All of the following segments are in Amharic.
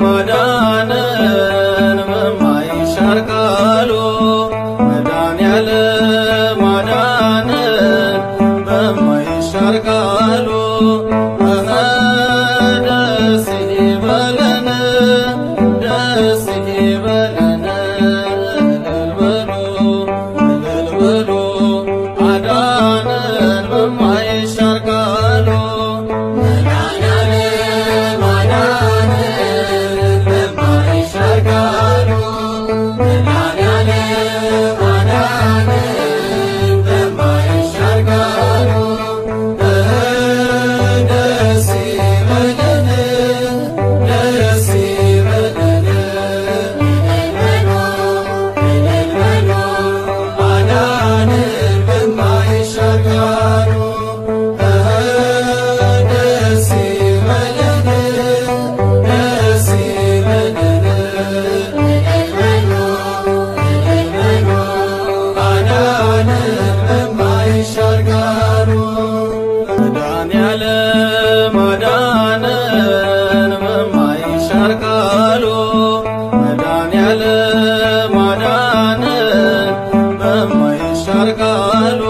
ማዳንን በማይሻር ቃሉ መድኃኔዓለም ማዳንን በማይሻር ቃሉ ደስ ይበለን ደስ ይበለን እልል በሉ አዳነን በማይሻር ቃሉ መድኃኔዓለም አዳነን በማይሻር ቃሉ መድኃኔዓለም አዳነን በማይሻር ቃሉ ደስ ይበለን ደስ ይበለን እልል በሉ አዳነን በማይሻር ቃሉ ደስ ይበለን ደስ ይበለን እልል በሉ አዳነን በማይሻር ቃሉ መድኃኔዓለም አዳነን በማይሻር ቃሉ መድኃኔዓለም አዳነን በማይሻር ቃሉ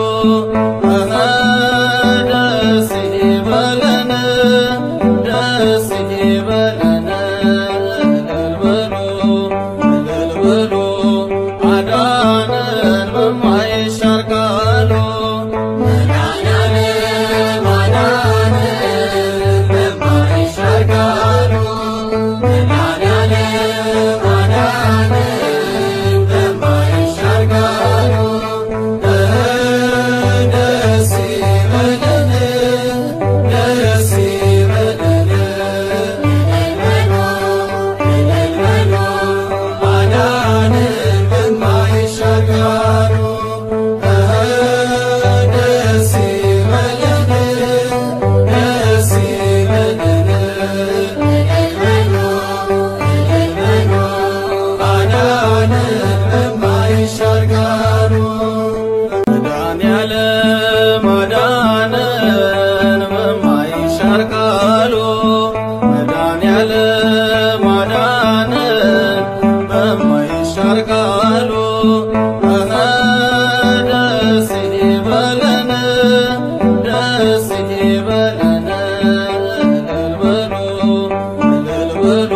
ደስ ይበለን ደስ ይበለን እልል በሉ አዳነን በማይሻር ቃሉ መድኃኔዓለም አዳነን በማይሻር ቃሉ መድኃኔዓለም አዳነን በማይሻር ቃሉ ደስ ይበለን ደስ ይበለን እልል በሉ አዳነን በማይሻር ቃሉ ደስ ይበለን ደስ ይበለን እልል በሉ አዳነን በማይሻር ቃሉ መድኃኔዓለም አዳነን በማይሻር ቃሉ መድኃኔዓለም አዳነን በማይሻር ቃሉ ደስ ይበለን ደስ ይበለን እልል በሉ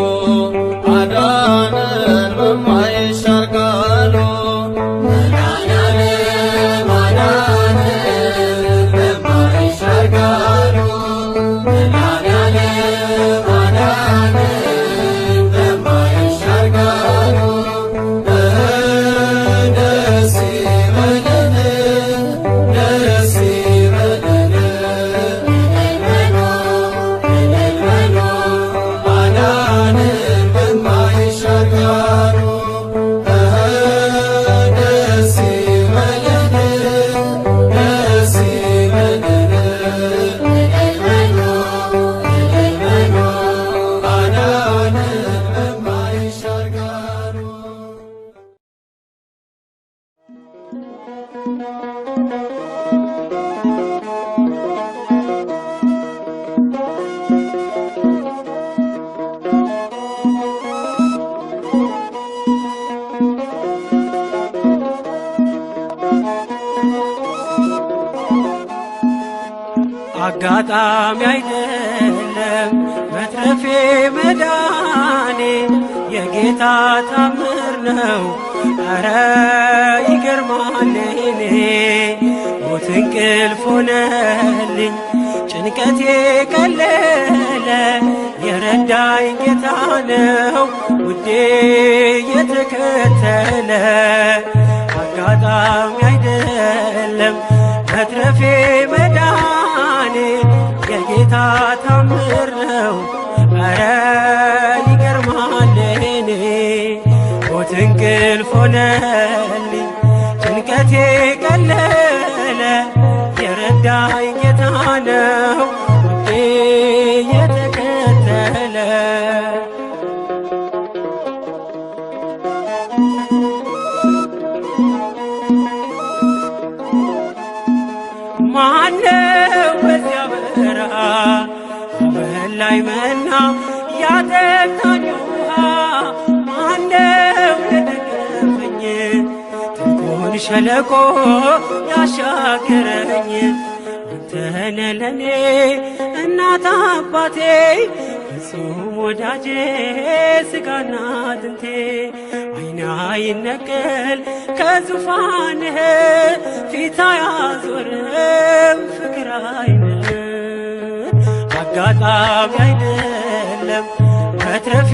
አዳነን በማይሻር ቃሉ መድኃኔዓለም አዳነን በማይሻር ቃሉ መድኃኔዓለም አዳነን በማይሻር ቃሉ ደስ ይበለን ደስ ይበለን እልል በሉ አዳነን በማይሻር ቃሉ ደስ ይበለን ደስ ይበለን እልል በሉ አዳነን በማይሻር ቃሉ አጋጣሚ አይደለም መትረፌ መዳኔ የጌታ ታምር ነው ኧረ ይገርማል እኔ ሞት እንቅልፍ ሆነልኝ ጭንቀቴ ቀለለ የረዳኝ ጌታ ነው ውዴ የተከተለ አጋጣሚ አይደለም መትረፌ መዳኔ የጌታ ታምር ነው ኧረ ይገርማል እኔ ሞት እንቅልፍ ሆነልኝ ጭንቀቴ ቀለለ የረዳኝ ጌታ ነው ውዴ የተከተለ ማነው በዚያ በረሃ በላይ መና ያጠጣኝ ውሃ ሸለቆ ያሻገረኝ አንተነ ለኔ እናት አባቴ ፍጹም ወዳጄ ሥጋና አጥንቴ ዓይኔ አይነቀል ከዙፋንህ ፊት አያዞርም ፍቅር ዓይንህ አጋጣሚ አይደለም መትረፌ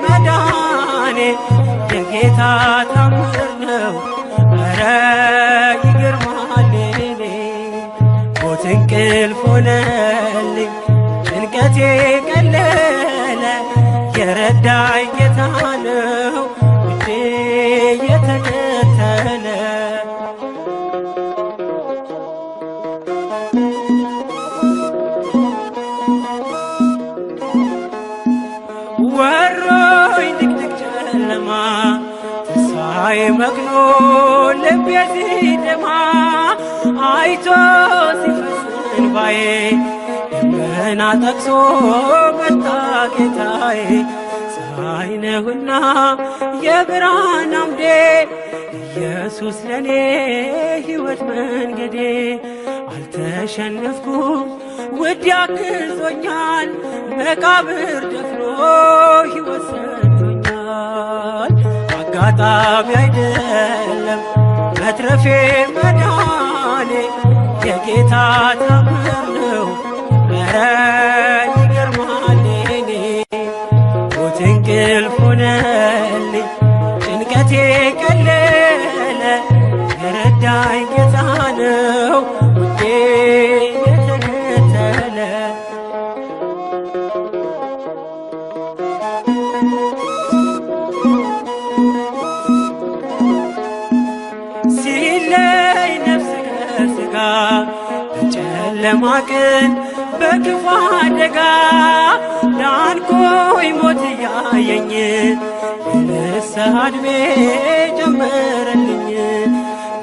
መዳኔ የጌታ ታምር ነው ኧረ ይገርማል የኔ ሞት እንቅልፍ ሆነልኝ ጭንቀቴ ቀለለ የረዳኝ ጌታ ነው ውዴ የተከተለ ወሮኝ ድቅድቅ ጨለማ ተስፋዬ መክኖ ልቤ ሲደማ አይቶ ሲፈስ እንባዬ ደመና ጠቅሶ መጣ ጌታዬ ፀሐይ ነህና የብርሃን አምዴ ኢየሱስ ለኔ ሕይወት መንገዴ አልተሸነፍኩም ውድ ያግዞኛል መቃብር ደፍኖ ሕይወት ሰጥቶኛል አጋጣሚ አይደለም መትረፌ መዳኔ የጌታ ታምር ነው ኧረ ይገርማል የኔ ሞት እንቅልፍ ሆነልኝ ጭንቀቴ ቀለለ የረዳኝ ጌታ ነው ውዴ የተከተለ ሲለይ ነፍስ ከሥጋ በጨለማ ቀን በክፉ አደጋ ዳንኩኝ ሞት እያየኝ የንስሐ ዕድሜ ጨመረልኝ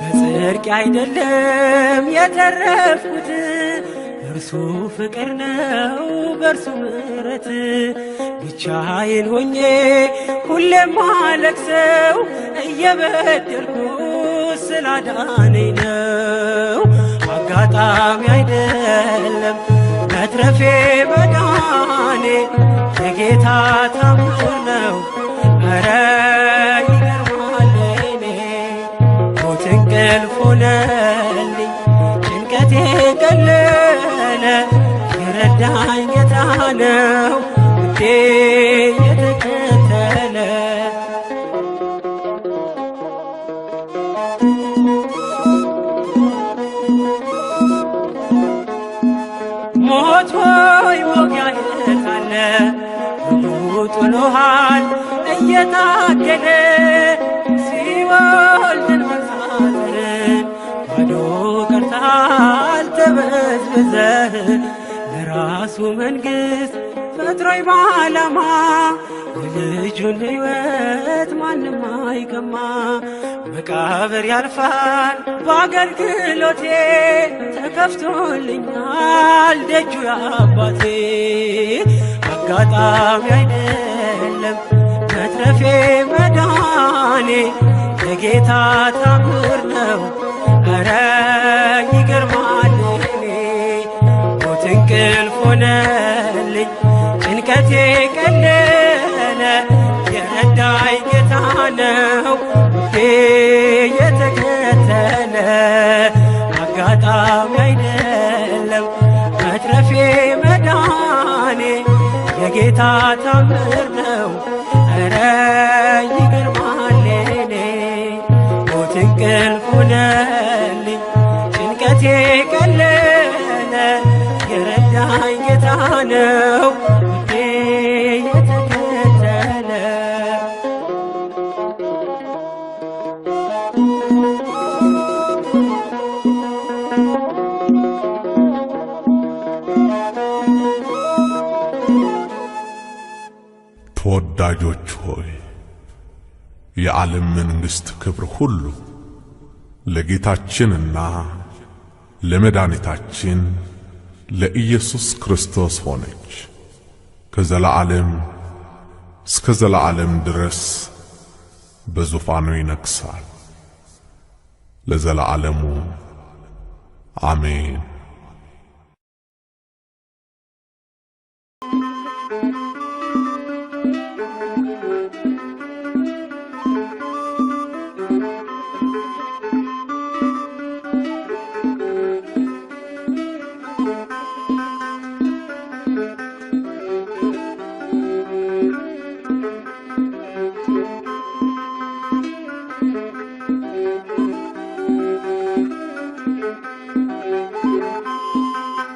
በጽድቅ አይደለም የተረፍኩት እርሱ ፍቅር ነው በእርሱ ምሕረት ብቻዬን ሆኜ ሁሌም ማለቅሰው እየበደልኩ ስላዳነኝ ነው አጋጣሚ አይደለም መትረፌ መዳኔ የጌታ ታምር ነው ኧረ ይገርማል የኔ ሞት እንቅልፍ ሆነልኝ ጭንቀቴ ቀለለ የረዳኝ ጌታ ነው ውዴ የተከተለ ሞት ሆይ መውጊያህ ካለ ጥሎሃል እየታገለ ሲኦል ድል መንሳትን ባዶ ቀርተሃል ተበዝብዘህ ለራሱ መንግሥት ፈጥሮኝ በዓላማ የልጁን ሕይወት ማንም አይቀማ መቃብር ያልፋል በአገልግሎቴ ተከፍቶልኛል ደጁ የአባቴ አጋጣሚ አይደለም መትረፌ መዳኔ የጌታ ታምር ነው ኧረ ይገርማል የኔ ሞት እንቅልፍ ሆነልኝ ጭንቀቴ ቀለለ የረዳኝ ጌታ ነው ውዴ የተከተለ አጋጣሚ አይደለም መትረፌ መዳኔ የጌታ ታምር ነው ኧረ ይገርማል የኔ ሞት እንቅልፍ ሆነልኝ ጭንቀቴ ቀለለ የረዳኝ ጌታ ነው ውዴ የተከተለ ተወዳጆች ሆይ የዓለም መንግሥት ክብር ሁሉ ለጌታችንና ለመድኃኒታችን ለኢየሱስ ክርስቶስ ሆነች ከዘላለም እስከ ዘላለም ድረስ በዙፋኑ ይነግሣል። ለዘለዓለሙ አሜን።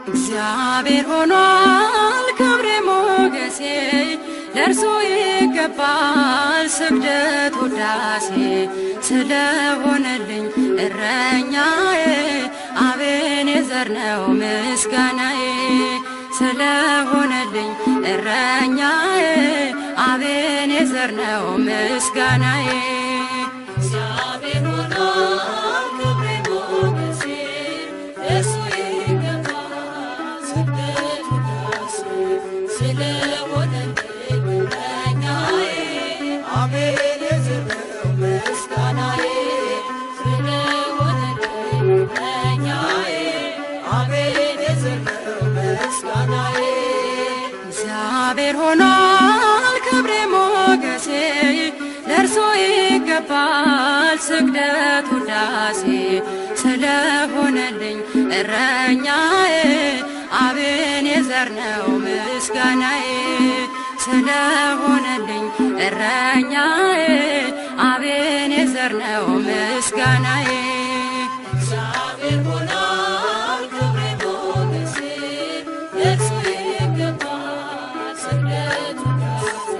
እግዚአብሔር ሆኗል ክብሬ ሞገሴ ለእርሱ ይገባል ስግደት ውዳሴ ስለሆነልኝ እረኛዬ አቤኔዘር ነው ምስጋናዬ ስለሆነልኝ እረኛዬ አቤኔዘር ነው ምስጋናዬ እግዚአብሔር ሆኗል ክብሬ ሞገሴ ለእርሱ እግዚአብሔር ሆኗል ክብሬ ሞገሴ ለእርሱ ይገባል ስግደት ውዳሴ ስለሆነልኝ እረኛዬ አቤኔዘር ነው ምስጋናዬ ስለሆነልኝ እረኛዬ አቤኔዘር ነው ምስጋናዬ እግዚአብሔር ሆኗል ክብሬ ሞገሴ ለእርሱ ይገባል ስግደት ውዳሴ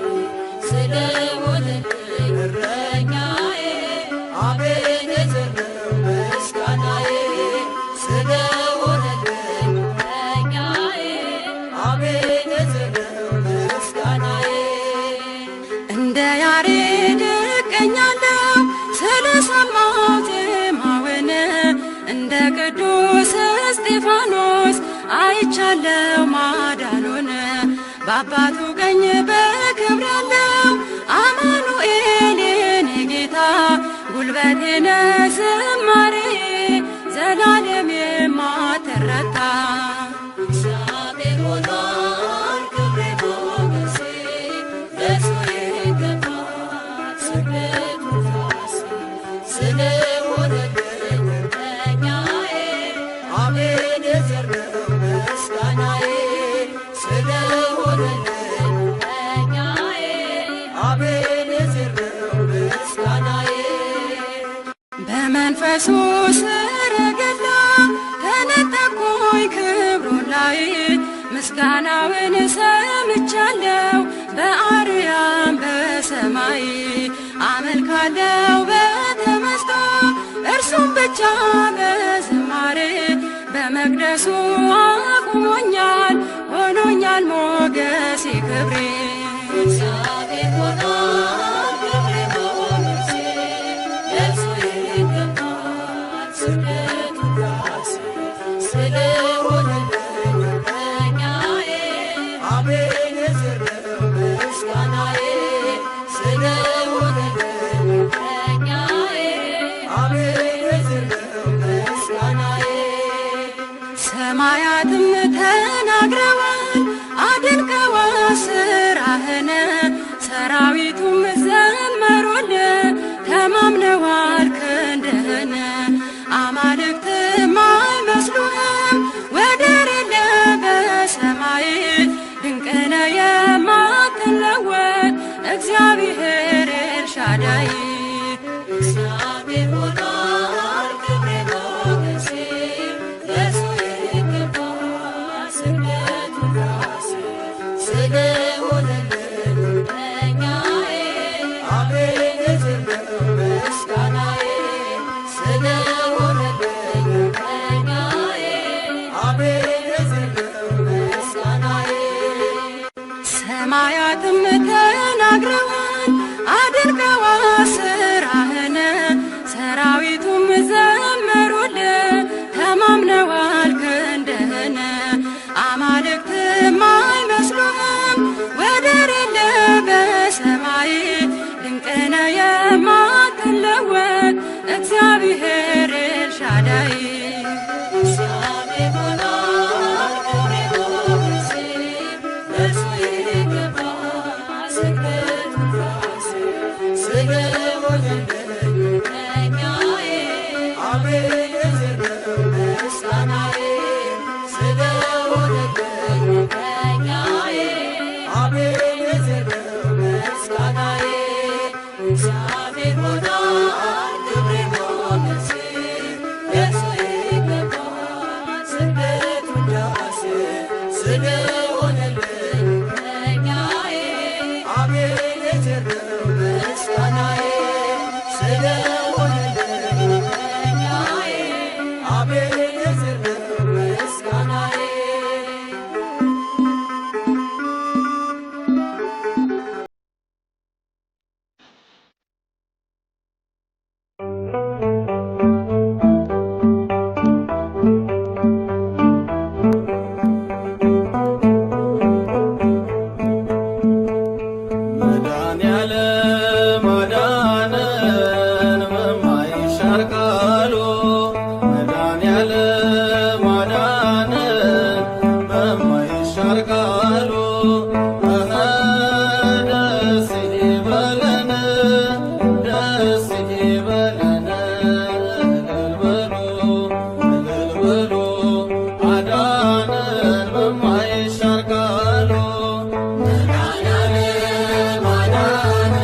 ስለሆነልኝ እረኛዬ አቤኔዘር ነው ምስጋናዬ ስለሆነልኝ እረኛዬ አቤኔዘር ነው ምስጋናዬ እንደ ያሬድ እቀኛለሁ ስለሰማሁት ዜማውን እንደ ቅዱስ እስጢፋኖስ አይቻለው ማዳኑን በአባቱ ቀኝ በክብር ያለው አማኑኤል የኔ ጌታ ጉልበቴ ነህ ዝማሬ ዘላለም የማትረታ እግዚአብሔር ሆኗል ክብሬ ሞገሴ ለእርሱ ይገባል ስግደት ውዳሴ ስለሆነልኝ እረኛዬ አቤኔዘር ነው ምስጋናዬ ስለሆነልኝ እረኛዬ አቤኔዘር ነው ምስጋናዬ በመንፈሱ ሰረገላ ተነጠቅኩኝ ክብሩን ላይ ምስጋናውን ሰምቻለሁ በአርያም በሰማይ አመልካለሁ በተመስጦ እርሱም ብቻ በዝማሬ በመቅደሱ አቁሞኛል ሆኖኛል ሞገሴ ክብሬ እግዚአብሔር ሆኗል ክብሬ ሞገሴ ለእርሱ ይገባል ስግደት ውዳሴ ስለሆነልኝ እረኛዬ አቤኔዘር ነው ምስጋናዬ ስለሆነልኝ እረኛዬ አቤኔዘር ነው ምስጋናዬ ሰማያትም ተናግረዋል አድንቀዋል ስራህን ሰራዊቱም ዘመሩልህ ተማምነዋል ክንድህን አማልክትም አይመስሉህም ወደር የለህ በሰማይ ድንቅ ነህ የማትለወጥ እግዚአብሔር ኤልሻዳይ እግዚአብሔር ሆኗል ክብሬ ሞገሴ ለእርሱ ይገባል ስግደት ውዳሴ ስለሆነልኝ እረኛዬ አቤኔዘር ነው ምስጋናዬ ስለሆነልኝ እረኛዬ አቤኔዘር ነው ምስጋናዬ ሰማያትም ተናግረዋል አድንቀዋል እግዚአብሔር ሆኗል ክብሬ ሞገሴ ለእርሱ ይገባል ስግደት ውዳሴ ስለሆነልኝ እረኛዬ አቤኔዘር ነው ምስጋናዬ ስለሆነልኝ እረኛዬ አቤኔዘር ነው ምስጋናዬ መድኃኔዓለም አዳነን በማይሻር ቃሉ መድኃኔዓለም አዳነን በማይሻር ቃሉ ደስ ይበለን ደስ ይበለን እልል በሉ አዳነን በማይሻር ቃሉ መድኃኔዓለም አዳነን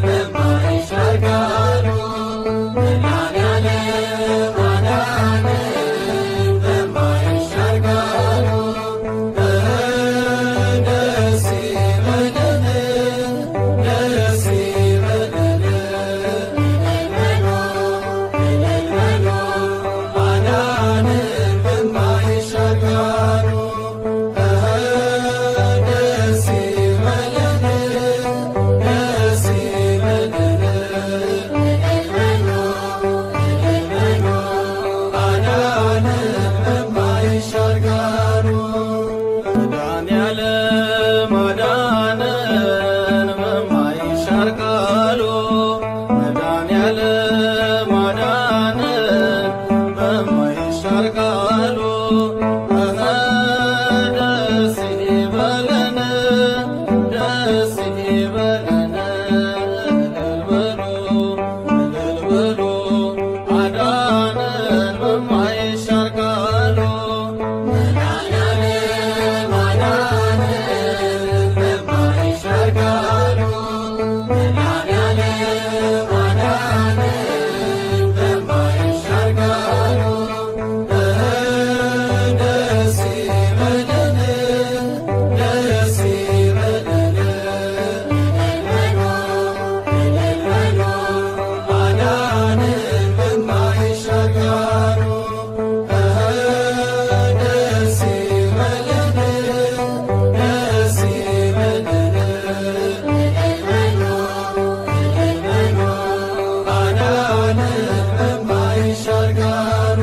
በማይሻር ቃሉ መድኃኔዓለም አዳነን በማይሻር ቃሉ ደስ ይበለን ደስ ይበለን እልል በሉ አዳነን በማይሻር ቃሉ ደስ ይበለን ደስ ይበለን አዳነን በማይሻር ቃሉ መድኃኔዓለም አዳነን በማይሻር ቃሉ መድኃኔዓለም አዳነን በማይሻር ቃሉ ደስ ይበለን ደስ ይበለን እልል በሉ አዳነን በማይሻር ቃሉ መድኃኔዓለም አዳነን በማይሻር ቃሉ መድኃኔዓለም አዳነን በማይሻር ቃሉ ደስ ይበለን ደስ ይበለን እልል በሉ አዳነን በማይሻር ቃሉ ደስ ይበለን ደስ ይበለን አዳነን በማይሻር ቃሉ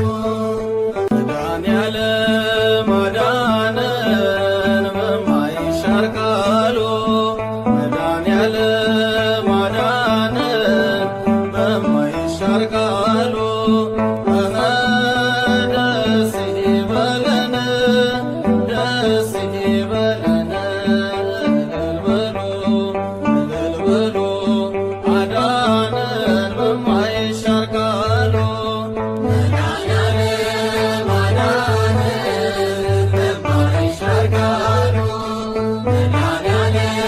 መድኃኔዓለም አዳነን በማይሻር ቃሉ መድኃኔዓለም አዳነን በማይሻር ቃሉ ደስ ይበለን ደስ ይበለን እልል በሉ አዳነን በማይሻር ቃሉ መድኃኔዓለም አዳነን በማይሻር ቃሉ መድኃኔዓለም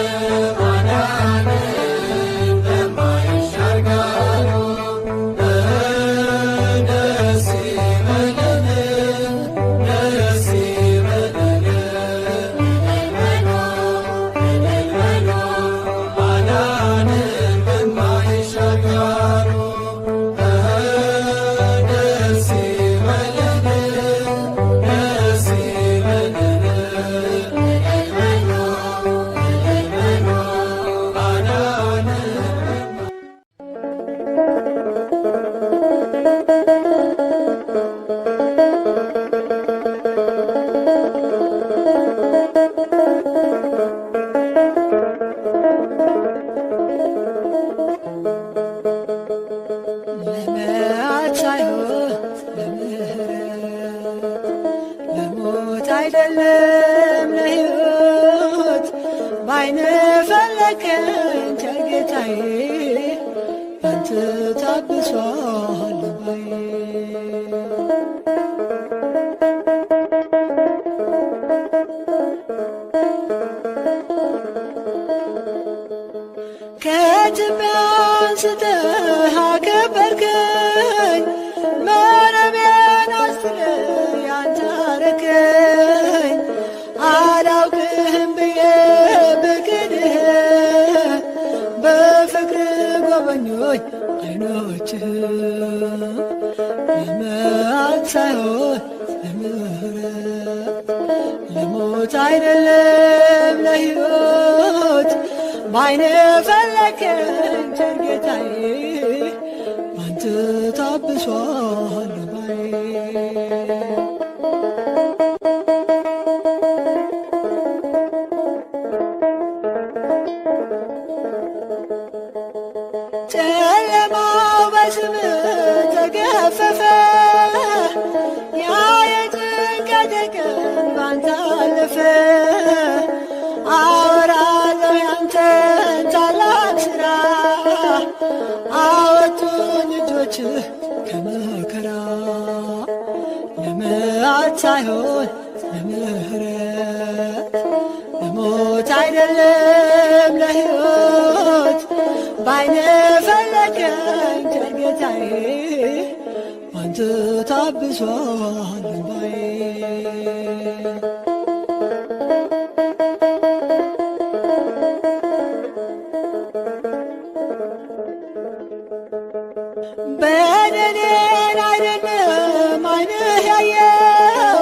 አዳነን በማይሻር ቃሉ ደስ ይበለን ደስ ይበለን እልል በሉ አዳነን በማይሻር ቃሉ ደስ ይበለን ደስ ይበለን አዳነን ለመዓት ሳይሆን ለምሕረት ለሞት አይደለም ለሕይወት ባይነ ፈለቀኝ ቸር ጌታዬ ባንተ ታብሷል ልባዬ። ከትቢያ አንስተህ አከበርከኝ፣ መረቤን አስጥለህ ያንተ አረከኝ። አላውቅህም ብዬ ብክድህ በፍቅር ጎበኞች አይኖችህ። ለመዓት ሳይሆን ለምሕረት ለሞት አይደለም ለሕይወት ባይነ ፈለከኝ ቸር ጌታዬ ባንተ ታብሷል ባዬ። ጨለማው በስምህ ተገፈፈ፣ ያ የጭንቀቴ ቀን ባንተ አለፈ። አወራለሁ ያንተን ታላቅ ሥራ፣ አወጡኝ እጆችህ ከመከራ። ለመዓት ሳይሆን ለምሕረት ለሞት አይደለም ለሕይወት ባይነ ፈለከኝ ቸር ጌታዬ ባንተ ታብሷል ባዬ። በደሌን አይደለም ዓይንህ ያየው፣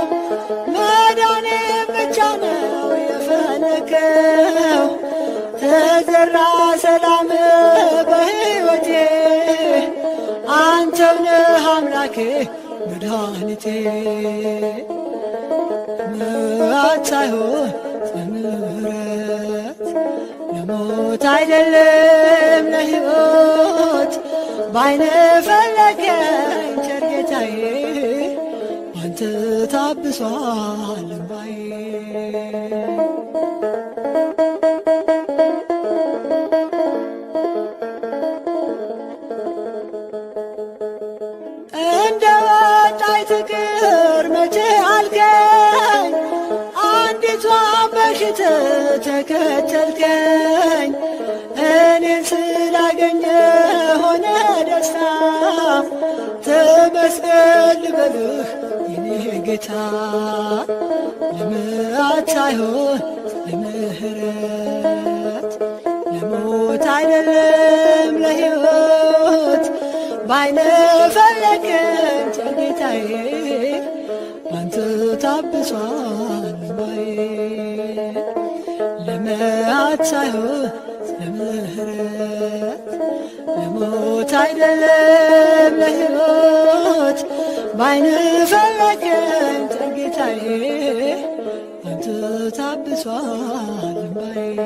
መዳኔን ብቻ ነው የፈለከው። ተዘራ ሰላም በሕይወቴ፣ አንተው ነህ አምላኬ መድኃኒቴ። ለመዓት ሳይሆን ለምሕረት ለሞት አይደለም ለሕይወት ባይነ ፈለከኝ ቸር ጌታዬ ባንተ ታብሷል ባዬ። እንደ ወጣይ ትቅር መቼ አልከኝ፣ አንዲቷን በሽታ ተከተልከኝ። እኔን ስላገኘ ሆነ ደስታ፣ ተመስገን ልበልህ የኔ ጌታ። ለመዓት ሳይሆን ለምሕረት ለሞት አይደለም ለሕይወት ባይነ ፈለከኝ ቸር ጌታዬ ባንተ ታብሷል ባዬ። ለመዓት ሳይሆን ለምሕረት ለሞት አይደለም ለሕይወት ባይነ ፈለከኝ ቸር ጌታዬ ባንተ ታብሷል ባዬ።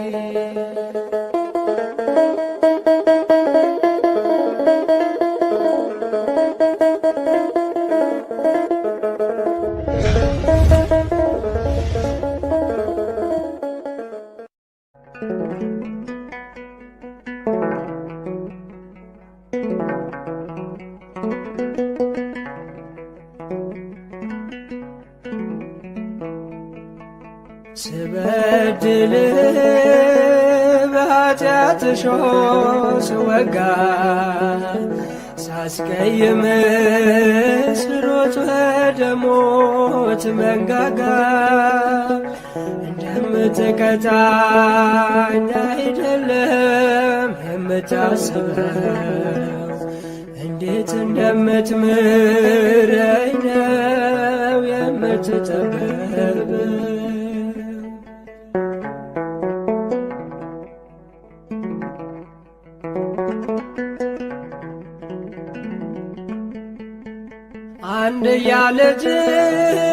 ስበድል በኃጢአት እሾህ ስወጋ፣ ሳስቀይም ስሮጥ ወደ ሞት መንጋጋ። እንደምትቀጣኝ አይደለም የምታስበው፣ እንዴት እንደምትምረኝ ነው የምትጠበበው። አንድያ ልጅህን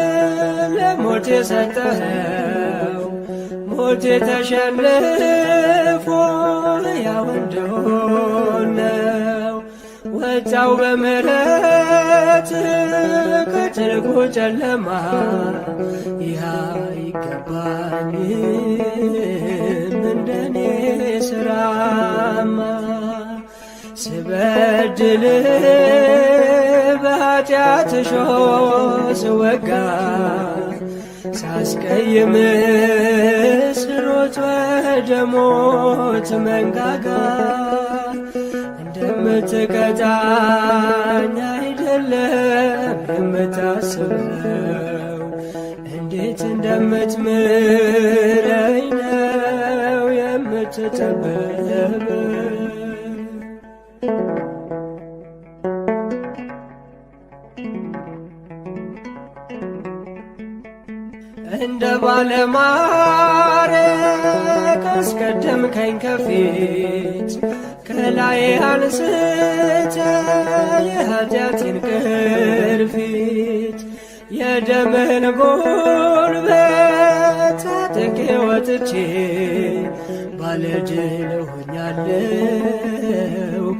ለሞት የሰጠኸው፣ ሞት ተሸንፎ ሕያው እንደሆነው ወጣው በምሕረት ከጥልቁ ጨለማ። ይህ አይገባኝም እንደኔ ሥራማ። ስበድል በኃጢአት እሾህ ስወጋ፣ ሳስቀይም ስሮ ስሮጥ ወደ ሞት መንጋጋ እንደምትቀጣኝ አይደለም የምታስበው፣ እንዴት እንደምትምረኝ ነው የምትጠበበው። እንደ ባለማዕረግ አስቀደምከኝ ከፊት፣ ከላይ አንስተ የኃጢአቴን ቅርፊት። የደምህን ጉልበት ታጥቄ ወጥቼ ባለድል ሆኛለሁ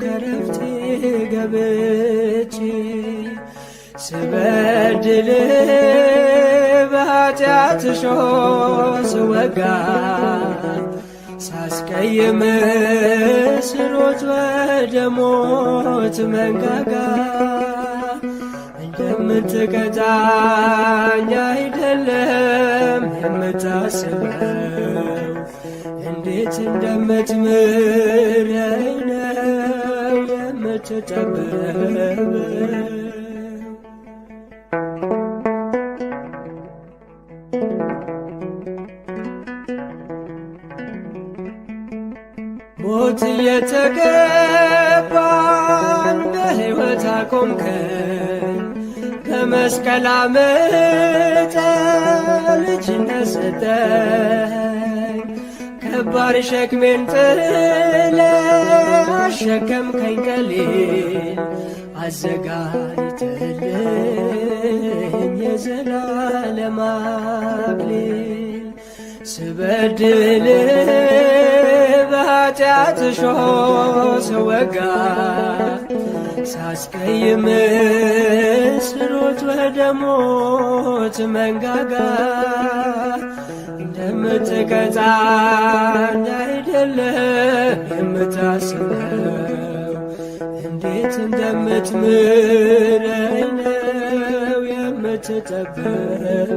ከረፍቴ ገብቼ። ስበድል በኃጢአት እሾህ ስወጋ፣ ሳስቀይም ስሮጥ ወደ ሞት መንጋጋ እንደምትቀጣኝ አይደለም የምታስበው፣ እንዴት እንደምትምረኝ ነው የምትጠበበው። ሞት እየተገባን በሕይወት አቆምከን፣ በመስቀል አምጠ ልጅነት ሰጠኝ። ከባድ ሸክሜን ጥለ አሸከምከኝ ቀሊል፣ አዘጋጅተልኝ የዘላለም አክሊል። ስበድል በኃጢአት እሾህ ስወጋ፣ ሳስቀይም ስሮጥ ወደ ሞት መንጋጋ እንደምትቀጣኝ አይደለም የምታስበው፣ እንዴት እንደምትምረኝ ነው የምትጠበበው።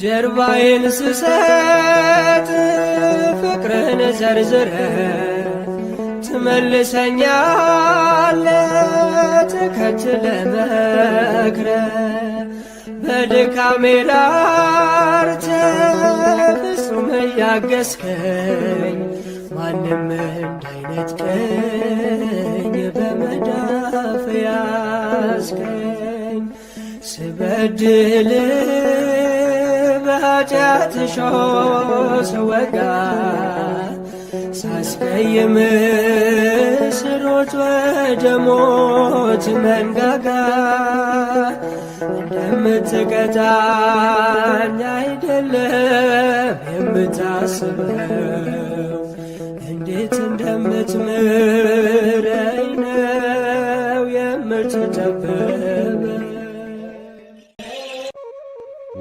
ጀርባዬን ስሰጥ ፍቅርህን ዘርዝረ ትመልሰኛለ ተከትለ መክረ። በድካሜ ላርተ ፍጹም እያገዝከኝ፣ ማንም እንዳይነጥቀኝ በመዳፍ ያዝከኝ። ስበድል በኃጢአት እሾህ ስወጋ፣ ሳስቀይም ስሮጥ ወደ ሞት መንጋጋ እንደምትቀጣኝ አይደለም የምታስበው፣ እንዴት እንደምትምረኝ ነው የምትጠበበው።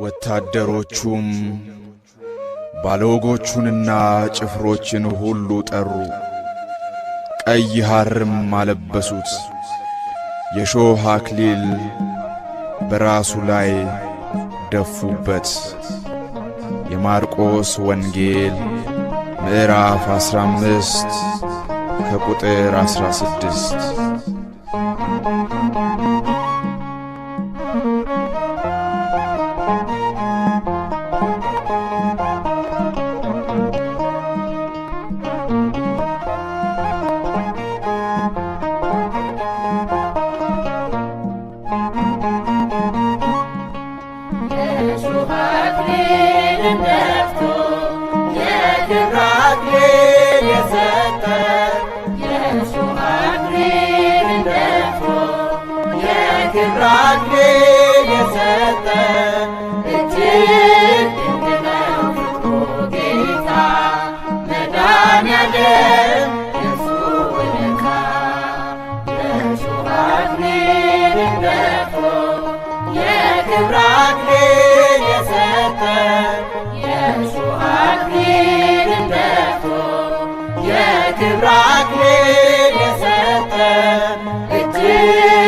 ወታደሮቹም ባለወጎቹንና ጭፍሮችን ሁሉ ጠሩ፣ ቀይ ሐርም አለበሱት፣ የሾህ አክሊል በራሱ ላይ ደፉበት። የማርቆስ ወንጌል ምዕራፍ 15 ከቁጥር 16። አክሊል የሰጠ እጅግ ድንቅ ነው ፍቅሩ ጌታ መድኃኔዓለም የእርሱ ውለታ። የእሾህ አክሊልን ደፍቶ የክብር አክሊል የሰጠ የእሾህ አክሊልን ደፍቶ የክብር አክሊል የሰጠ እጅግ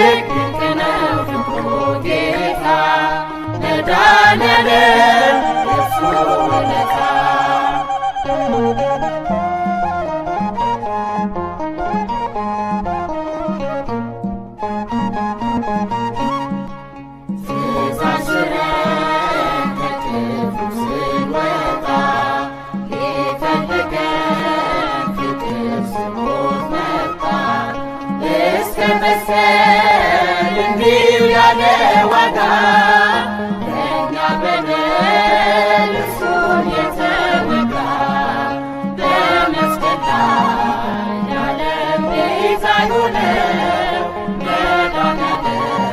መድኃኔዓለም የእሱ ውለታ መሰል እንዲሁ ያለ ዋጋ ለእኛ በደል እርሱን የተወጋ በመስቀል ላይ የዓለም ቤዛ የሆነው መድኃኔዓለም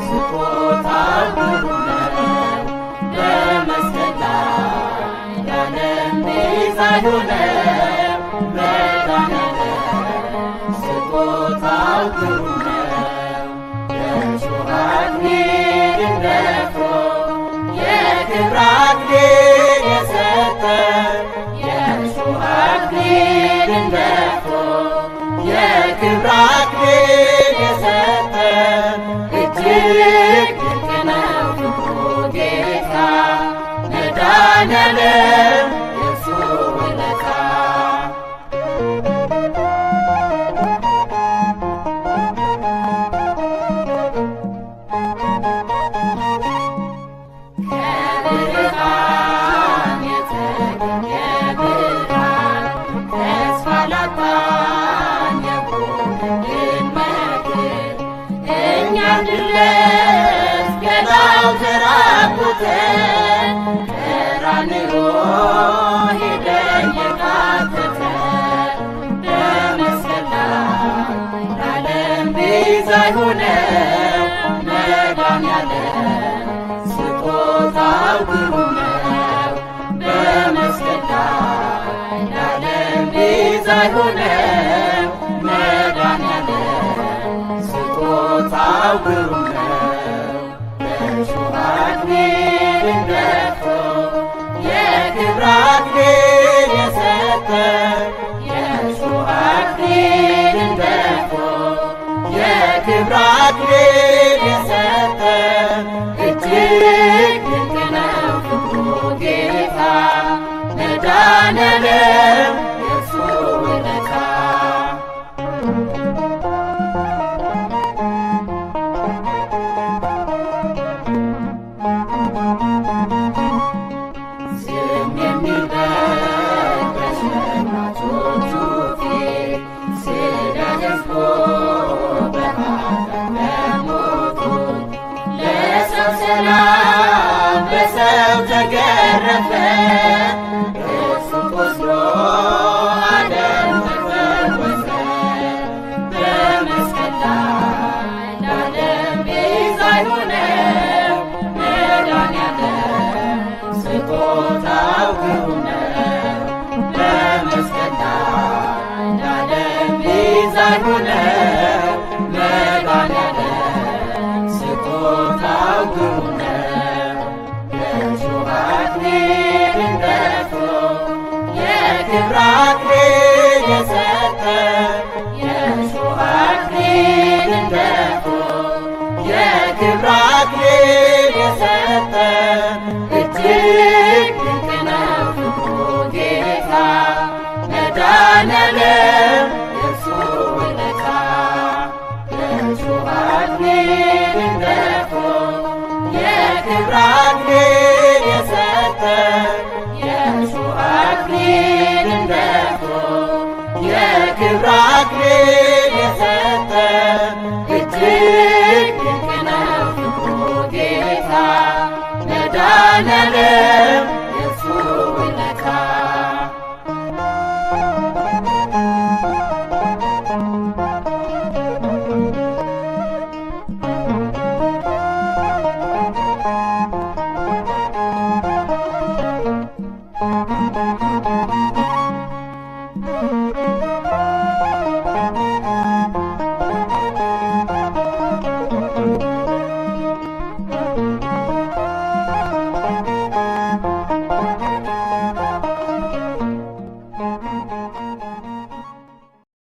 ስጦታው ግሩም ነው። በመስቀል ላይ የዓለም ቤዛ የሆነው መድኃኔዓለም ስጦታው ግሩም አክሊልን ደፍቶ የክብር አክሊል የሰጠን የእሾህ አክሊልን ደፍቶ የክብር አክሊል የሰጠን እጅግ ድንቅ ነው ፍቅሩ ጌታ መድኃኔዓለም የእርሱ ውለታ ድረስ ገላው ተራቁተ ቀራንዮ ሄደ የካተተ በመስቀል ላይ ለዓለም ቤዛ የሆነው መድኃኔዓለም ስጦታው ግሩም ነው። በመስቀል ላይ ለዓለም ቤዛ የሆነው መድኃኔዓለም ስጦታው ግሩም ነው። የእሾህ አክሊልን ደፍቶ የክብር አክሊል የሰጠን የእሾህ አክሊልን ደፍቶ የክብር አክሊል የሰጠን እጅግ ድንቅ ነው ፍቅሩ ጌታ መድኃኔዓለም የእርሱ ውለታ ሰላም በሰው ተገረፈ እርሱ ቆስሎ ዓለም ተፈወሰ። በመስቀል ላይ ለዓለም ቤዛ የሆነው መድኃኔዓለም ስጦታው ግሩም ነው። በመስቀል ላይ ለዓለም ቤዛ የሆነው መድኃኔዓለም ስጦታው ግሩም ነው። የእሾህ አክሊልን ደፍቶ የክብር አክሊል የሰጠን የእሾህ አክሊልን ደፍቶ የክብር አክሊል የሰጠን እጅግ ድንቅ ነው ፍቅሩ ጌታ መድኃኔዓለም የእርሱ ውለታ የእሾህ አክሊልን ደፍቶ የክብር አክሊል የሰጠን የእሾህ አክሊልን ደፍቶ የክብር አክሊል የሰጠን እጅግ ድንቅ ነው ፍቅሩ ጌታ መድኃኔዓለም የእርሱ ውለታ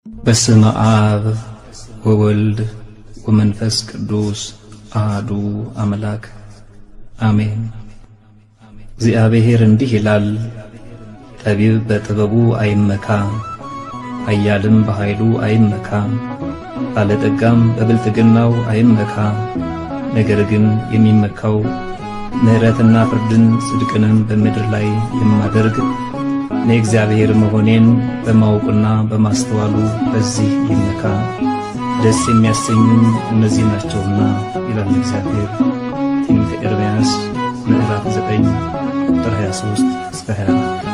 በስመ አብ ወወልድ ወመንፈስ ቅዱስ አሐዱ አምላክ አሜን። እግዚአብሔር እንዲህ ይላል፣ ጠቢብ በጥበቡ አይመካ፣ ኃያልም በኃይሉ አይመካ፣ ባለጠጋም በብልጥግናው አይመካ። ነገር ግን የሚመካው ምሕረትና ፍርድን ጽድቅንም በምድር ላይ የማደርግ እኔ እግዚአብሔር መሆኔን በማወቁና በማስተዋሉ በዚህ ይመካ። ደስ የሚያሰኙም እነዚህ ናቸውና ይላል እግዚአብሔር። ትንቢተ ኤርምያስ ምዕራፍ 9 ቁጥር 23 እስከ 24።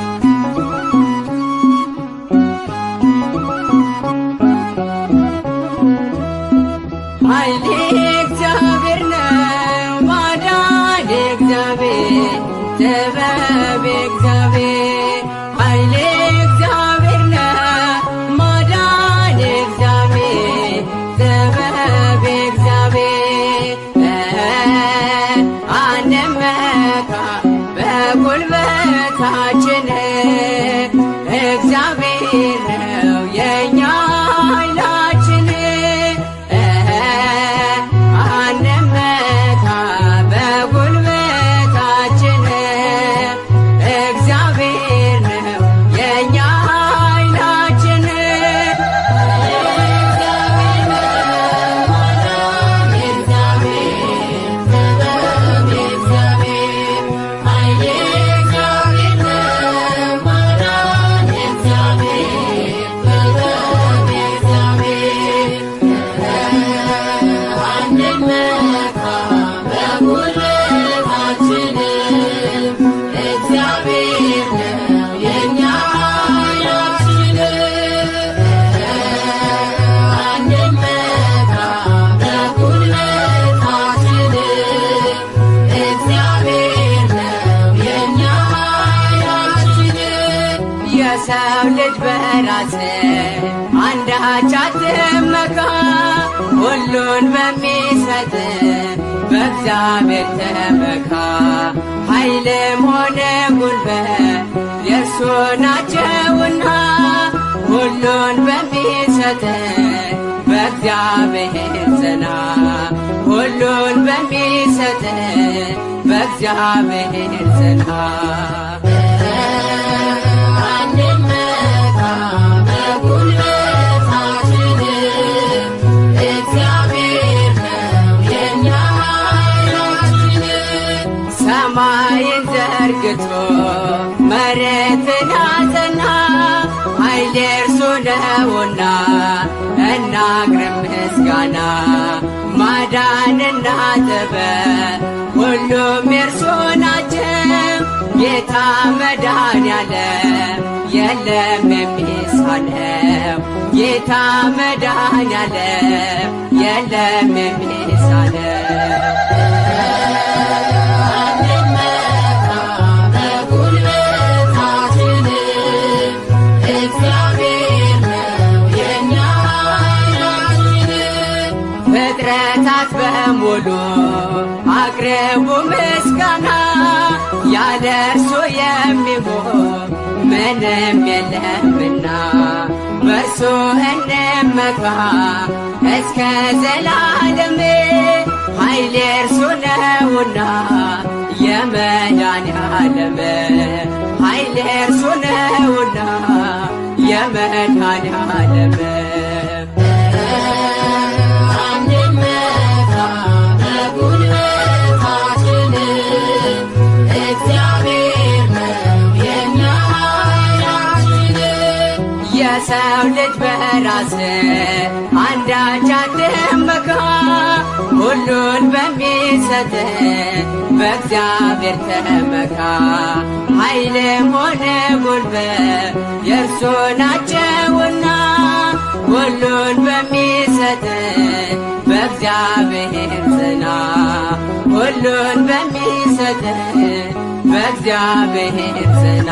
ኃይሌ እግዚአብሔር ነው፣ ማዳን እግዚአብሔር፣ ጥበብ እግዚአብሔር። ኃይሌ እግዚአብሔር ነው፣ ማዳን እግዚአብሔር፣ ጥበብ እግዚአብሔር። አንመካ በጉልበታችን፣ እግዚአብሔር ነው የኛ ኃይላችን። አንመካ በጉልበታችን፣ እግዚአብሔር ነው የኛ ኃይላችን። የሰው ልጅ በራስ አንዳች አትመካ፣ ሁሉን በሚሰጥ በእግዚአብሔር ተመካ። ኃይልም ሆነ ጉልበት የእርሱ ናቸውና፣ ሁሉን በሚሰጥ በእግዚአብሔር ጽና። ሁሉን በሚሰጥ በእግዚአብሔር ጽና። ሰማይን ዘርግቶ መሬትን አጸና፣ ኃይል የእርሱ ነውና እናቅርብ ምስጋና። ማዳንና ጥበብ ሁሉም የእርሱ ናቸው። ጌታ መድኃኔዓለም የለም የሚሳነው፣ ጌታ መድኃኔዓለም የለም የሚሳነው። ፍጥረታት በሙሉ አቅርቡ ምስጋና፣ ያለ እርሱ የሚሆን ምንም የለምና። በእርሱ እንመካ እስከ ዘላለም፣ ኃይል የእርሱ ነውና የመድኃኔዓለም። ኃይል የእርሱ ነውና የመድኃኔዓለም። የሰው ልጅ በራስ አንዳች አትመካ፣ ሁሉን በሚሰጥ በእግዚአብሔር ተመካ። ኃይልም ሆነ ጉልበት የእርሱ ናቸውና፣ ሁሉን በሚሰጥ በእግዚአብሔር ጽና። ሁሉን በሚሰጥ በእግዚአብሔር ጽና።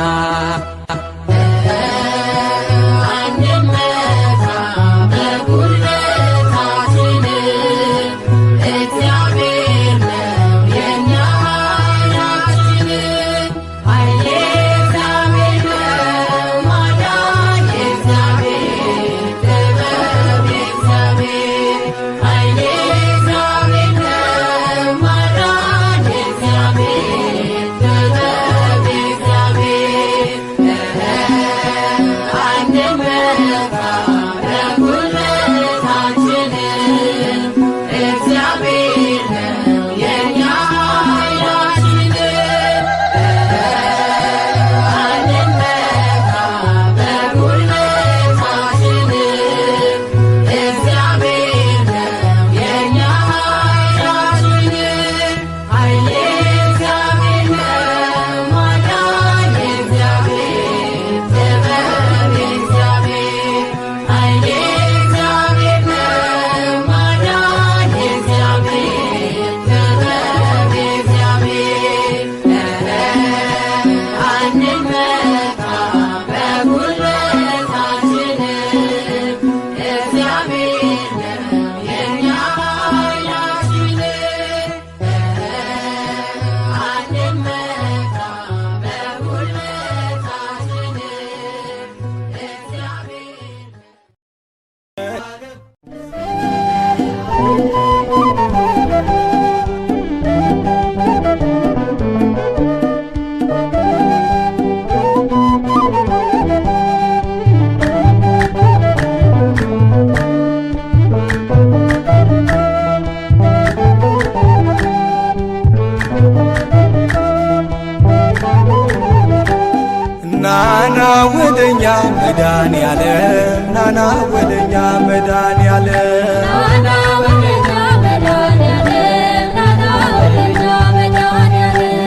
ወደኛ መድኃኔዓለም ናና ወደኛ መድኃኔዓለም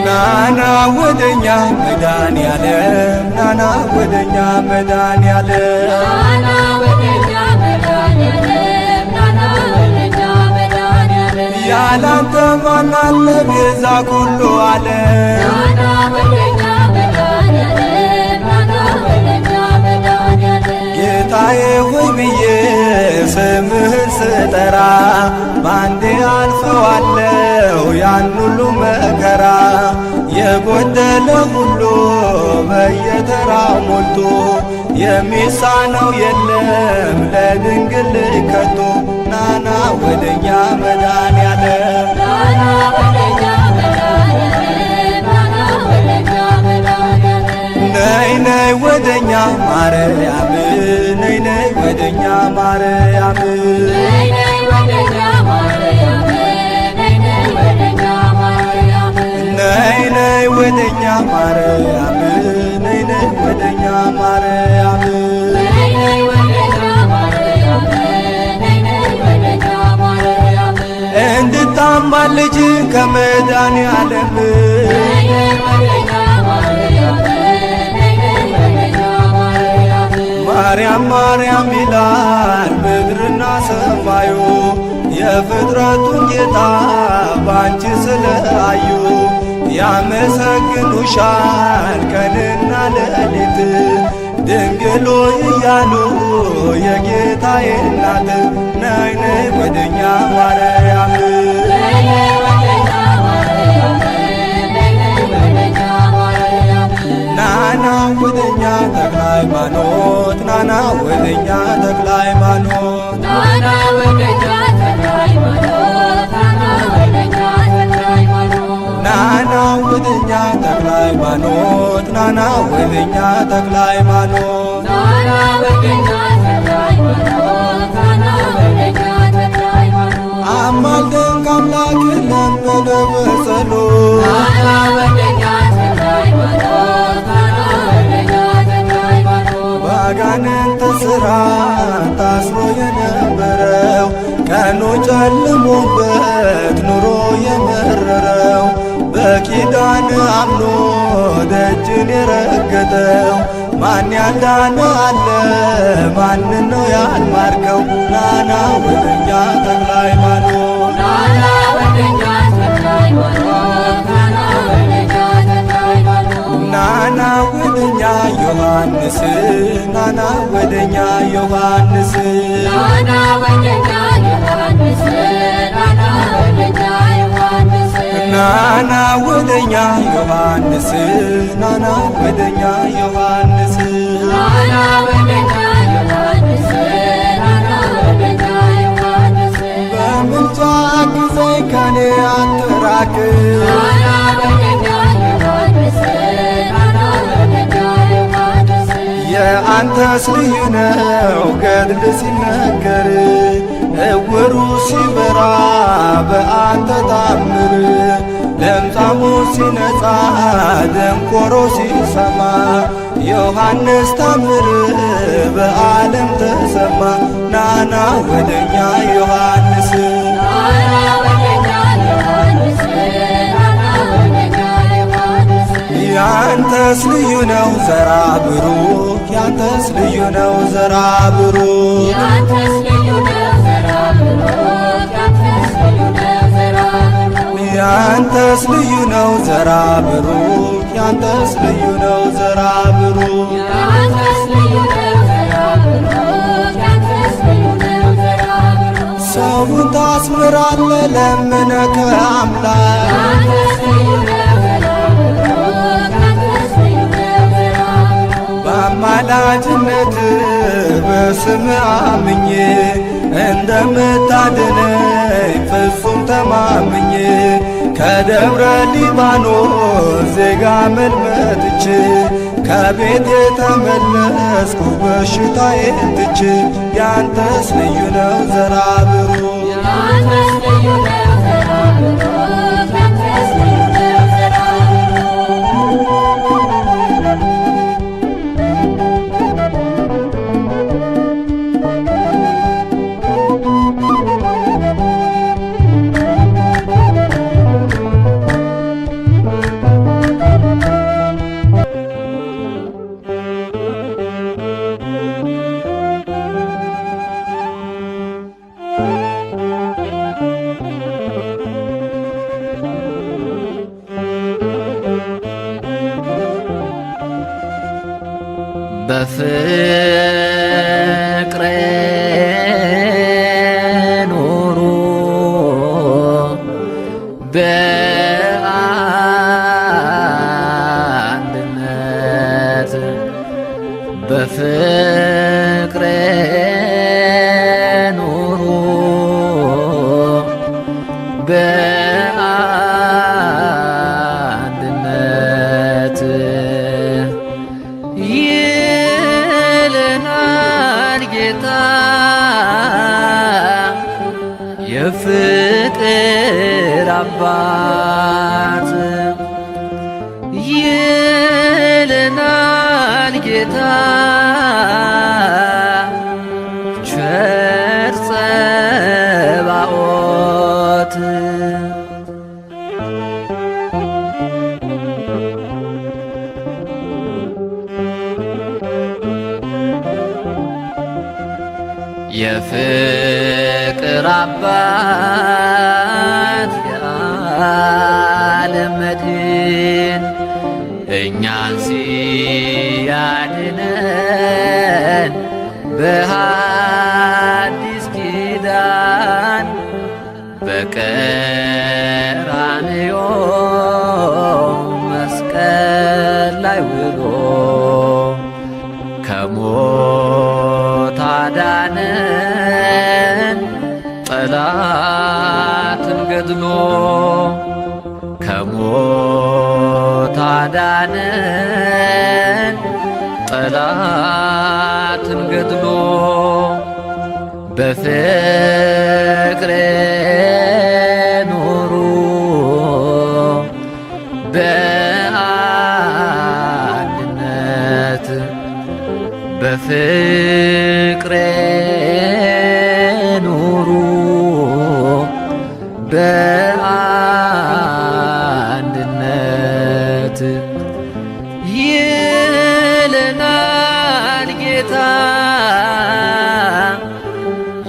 ናና ወደኛ መድኃኔዓለም ናና ወደኛ መድኃኔዓለም ያላንተ ማን አለ ቤዛ ኩሉ ዓለም ጌታዬ ሆይ ብዬ ስምህን ስጠራ ባንዴ አልፈዋለው ያን ሁሉ መከራ የጎደለ ሁሉ በየተራው ሞልቶ የሚሳነው የለም ለድንግል ከቶ ናና ወደኛ መድኃኔዓለም ነይ ነይ ወደኛ ማርያም ነይ ነይ ወደኛ ማርያም ነይ ነይ ወደኛ ማርያም ነይ ነይ ወደኛ ማርያም እንድታማልጅ ከመድኃኔዓለም ማርያም ማርያም ይላል ምድርና ሰማዩ የፍጥረቱን ጌታ ባንቺ ስለአዩ ያመሰግኑሻል ቀንና ሌሊት ድንግሎ እያሉ የጌታዬ እናት ነይ ነይ ወደኛ ማርያም ናና ወደኛ ተክለ ሃይማኖት ናና ወደኛ ተክለ ሃይማኖት ናና ወደኛ ተክለ ሃይማኖት ናና ወደኛ ተክለ ሃይማኖት ናና ወደኛ ተክለ ሃይማኖት አማልደን ከአምላክ ለመነ በጸሎት ባጋንንት ሥራ ታስሮ የነበረው ቀኑ ጨልሞበት ኑሮ የመረረው በኪዳን አምኖ ደጅን የረገጠው ማን ያልዳነ አለ ማንን ነው ያልማርከው ናና ወደኛ ተክለ ሃይማኖት ናና ወደኛ ዮሐንስ ናና ወደኛ ዮሐንስ ናና ወደኛ ዮሐንስ ናና ወደኛ ዮሐንስ በምልጃ ጊዜይ ከኔ አትራቅ የአንተስ ልዩ ነው ገድል ሲነገር እውሩ ሲበራ በአንተ ታምር ለምጻሙ ሲነጻ ደንቆሮ ሲሰማ ዮሐንስ ታምር በዓለም ተሰማ ናና ወደኛ ዮሐንስ ያንተስ ልዩ ነው ዘራ ብሩክ ያንተስ ልዩ ነው ዘራ ብሩክ ያንተስ ልዩ ነው ዘራ ብሩክ ያንተስ ልዩ ነው ዘራ ብሩክ ሰውን ታስምራለ ለምነ ከአምላክ በአማላጅነት በስም አምኜ እንደምታድነኝ ፍጹም ተማምኜ ከደብረ ሊባኖስ ዜጋ መልመጥቼ ከቤት የተመለስኩ በሽታዬን ትቼ ያንተስ ልዩ ነው ዘራ ብሩክ በፍቅር ኑሩ በአንድነት በፍቅር ኑሩ በአንድነት ይለናል ጌታ የፍቅር አባት ይለናል ጌታ ቸር ጸባኦት የፍቅር አባት የዓለም መድህን እኛን ሲያድነን በሐዲስ ኪዳን በቀራንዮ መስቀል ላይ ውሎ ከሞት አዳነን ጠላትን ገድሎ ከሞት አዳነን ጠላትን ገድሎ በፍቅር ኑሩ በአንድነት በፍቅር ኑሩ በአንድነት ይለናል ጌታ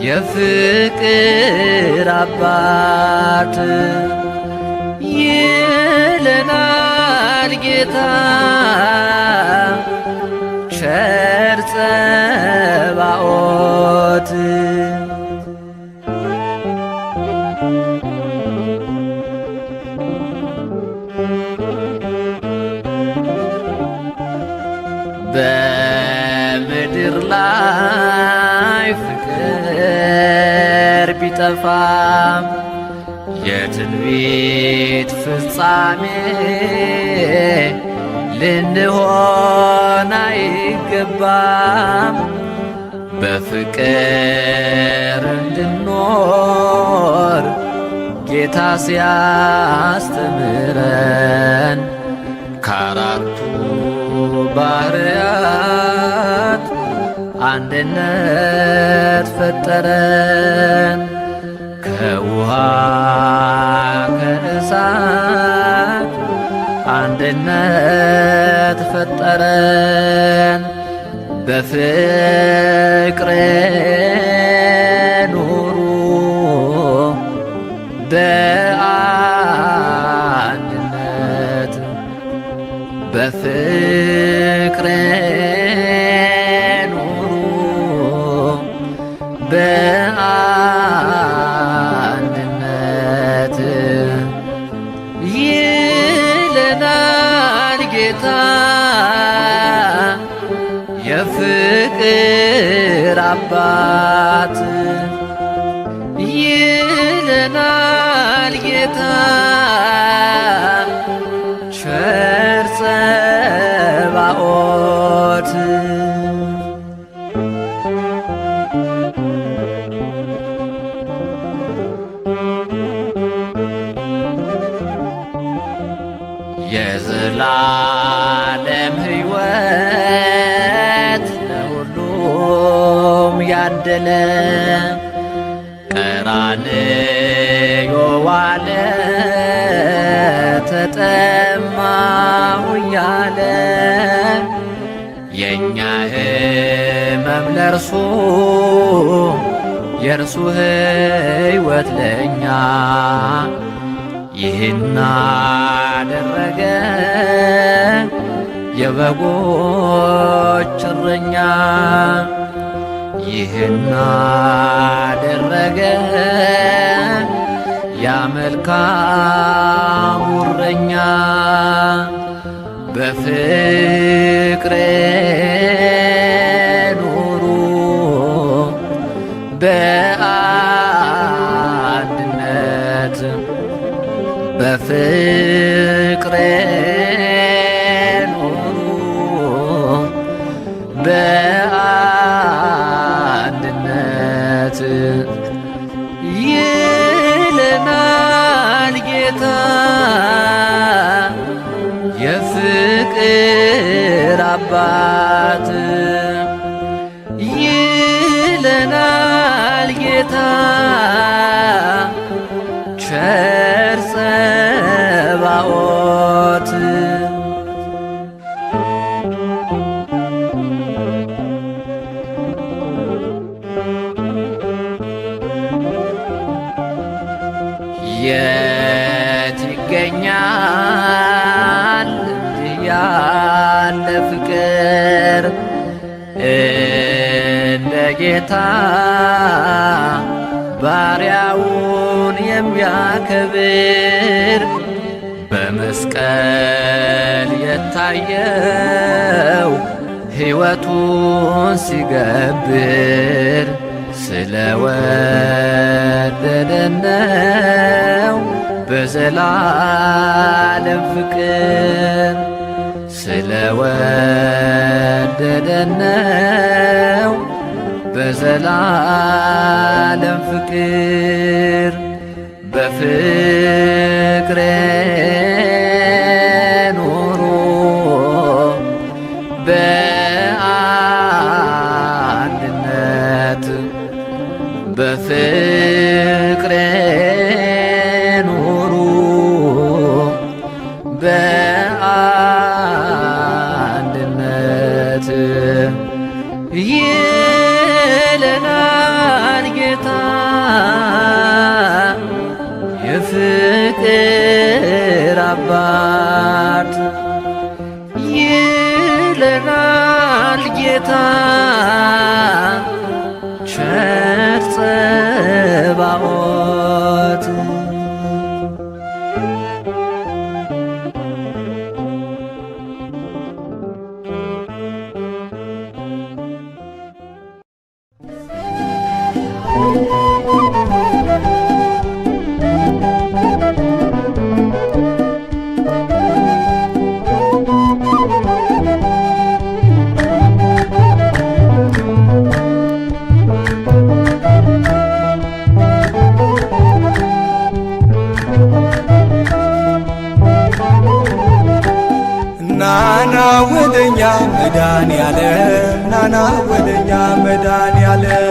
የፍቅር አባት ይለናል ጌታ ቸር ጸባኦት በምድር ላይ ፍቅር ቢጠፋም የትንቢት ፍጻሜ ልንሆን አይገባም። በፍቅር እንድኖር ጌታ ሲያስተምረን ከአራቱ ባህርያት አንድነት ፈጠረን። ከውሃ ከእሳት አንድነት ፈጠረን። በፍቅር ኑሩ በአንድነት በፍቅር ኑሩ በአንድነት ይለናል ጌታ የፍቅር አባት ይለናል ጌታ ቸር ጸባኦት የዘላለም ሕይወት ለሁሉም ያደለ ቀራንዮ ዋለ ተጠማሁ እያለ የእኛ ሕመም ለእርሱ የእርሱ ሕይወት ለእኛ ይህን አደረገ የበጎች እረኛ ይህን አደረገ ያ መልካሙ እረኛ በፍቅር ኑሩ በአንድነት በፍቅር ኑሩ በአንድነት ይለናል ጌታ የፍቅር አባት ይለናል ጌታ ቸር ጸባዖት የት ይገኛል እንዲህ ያለ ፍቅር እንደ ጌታ ባሪያውን የሚያከብር በመስቀል የታየው ሕይወቱን ሲገብር ስለወደደን ነው በዘላለም ፍቅር ስለወደደን ነው በዘላለም ፍቅር በፍቅር ኑሩ በአንድነት በፍቅር ኑሩ በአንድነት ይለናል ጌታ የፍቅር አባት ይለናል ጌታ ቸር ጸባዖት ናና ወደኛ መድኃኔዓለም ናና ወደኛ መድኃኔዓለም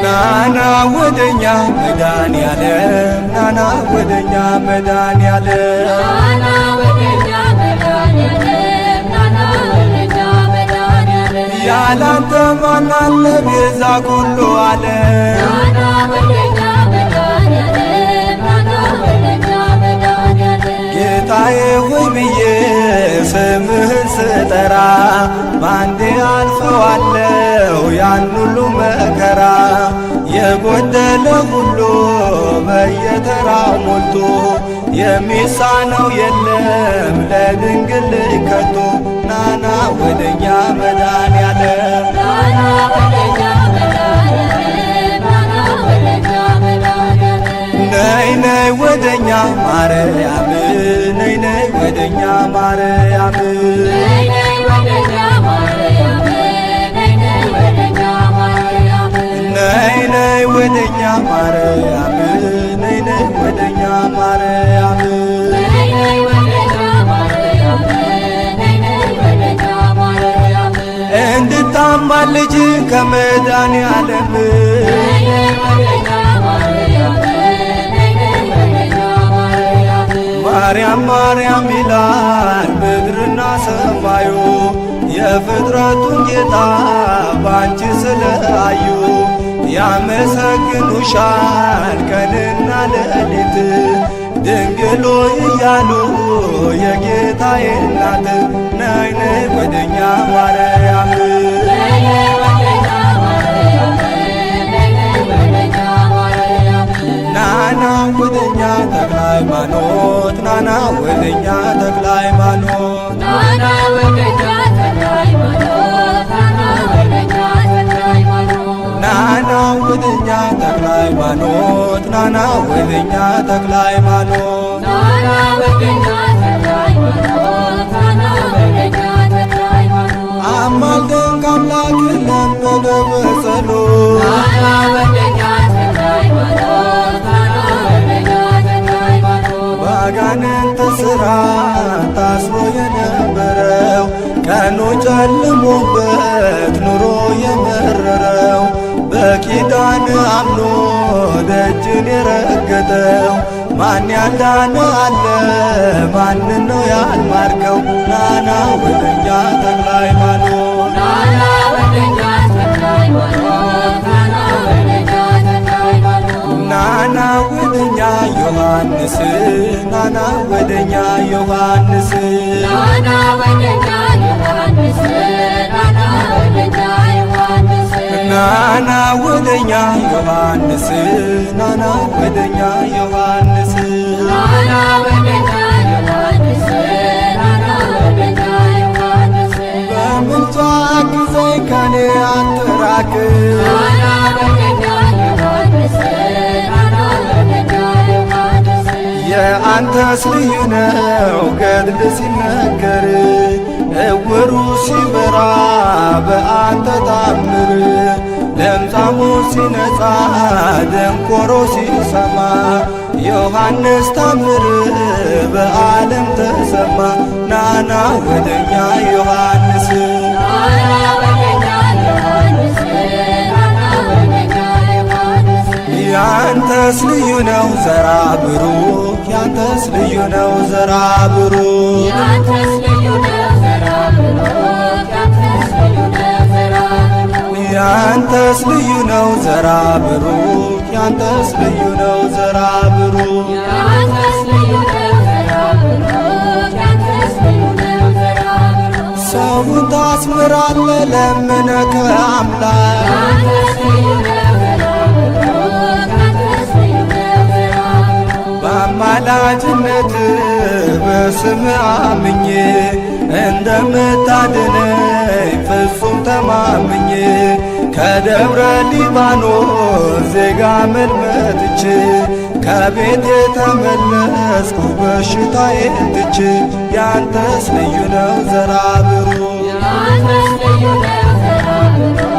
ናና ወደኛ መድኃኔዓለም ናና ወደኛ መድኃኔዓለም ያላንተ ማን አለ ቤዛ ኩሉ ዓለም ጌታዬ ሆይ ብዬ ስምህን ስጠራ ባንዴ አልፈዋለሁ ያን ሁሉ መከራ የጎደለ ሁሉ በየተራው ሞልቶ የሚሳነው የለም ለድንግል ከቶ ናና ወደኛ መድኃኔዓለም ነይ ነይ ወደኛ ማርያም ነይ ነይ ወደኛ ማርያም ነይ ነይ ወደኛ ማርያም ነይ ነይ ወደኛ ማርያም እንድታማልጅ ከመድኃኔዓለም ማርያም ማርያም ይላል ምድርና ሰማዩ የፍጥረቱን ጌታ ባንቺ ስለአዩ ያመሰግኑሻል ቀንና ሌሊት ድንግሎ እያሉ የጌታዬ እናት ነይ ነይ ወደኛ ማርያም ናና ወደኛ ተክለ ሃይማኖት ናና ወደኛ ተክለ ሃይማኖት ናና ወደኛ ተክለ ሃይማኖት ናና ወደኛ ተክለ ሃይማኖት ናና ወደኛ ተክለ ሃይማኖት ናና ወደኛ ተክለ ሃይማኖት ናና ወደኛ ተክለ ሃይማኖት አማልደን ከአምላክ ለመነ በጸሎት ናና ወደኛ ተክለ ሃይማኖት ናና ወደኛ ተክለ ሃይማኖት ባጋንንት ሥራ ታስሮ የነበረው ቀኑ ጨልሞበት ኑሮ የመረረው በኪዳን አምኖ ደጅን የረገጠው ማን ያልዳነ አለ ማንን ነው ያልማርከው ናና ወደኛ ተክለ ሃይማኖት ናና ወደኛ ተክለ ሃይማኖት ናና ወደኛ ተክለ ሃይማኖት ናና ወደኛ ዮሐንስ ናና ወደኛ ዮሐንስ ናና ወደኛ ዮሐንስ ናና ወደኛ ዮሐንስ ናና ወደኛ ዮሐንስ ናና ወደኛ ዮሐንስ ናና ወደኛ ዮሐንስ ናና ወደኛ ዮሐንስ በምልጃ አግዘኝ ከኔ አትራቅ ናና ወደኛ ዮሐንስ ናና ወደኛ ዮሐንስ የአንተስ ልዩ ነው ገድል ሲነገር እውሩ ሲበራ በአንተ ታምር ለምጻሙ ሲነጻ ደንቆሮ ሲሰማ ዮሐንስ ታምር በዓለም ተሰማ ናና ወደኛ ዮሐንስ ናና ወደኛ ዮሐንስ ናና ወደኛ ዮሐንስ ያንተስ ልዩ ነው ዘራ ብሩክ ያንተስ ልዩ ነው ዘራ ብሩክ ያንተስ ልዩ ነው ዘራ ብሩክ ያንተስ ልዩ ነው ዘራ ብሩክ ያንተስ ልዩ ነው ዘራ ብሩክ ያንተስ ልዩ ነው ዘራ ብሩክ ያንተስ ልዩ ነው ዘራ ብሩክ ሰውን ታስምራለ ለምነ ከአምላክ ያንተስ ልዩ ነው ዘራ ብሩክ ያንተስ ልዩ ነው ዘራ ብሩክ በአማላጅነት በስም አምኜ እንደምታድነኝ ፍጹም ተማምኜ ከደብረ ሊባኖስ ዜጋ መልመጥቼ ከቤት የተመለስኩ በሽታዬን ትቼ ያንተስ ልዩ ነው ዘራ ብሩክ ያንተስ ልዩ ነው ዘራ ብሩክ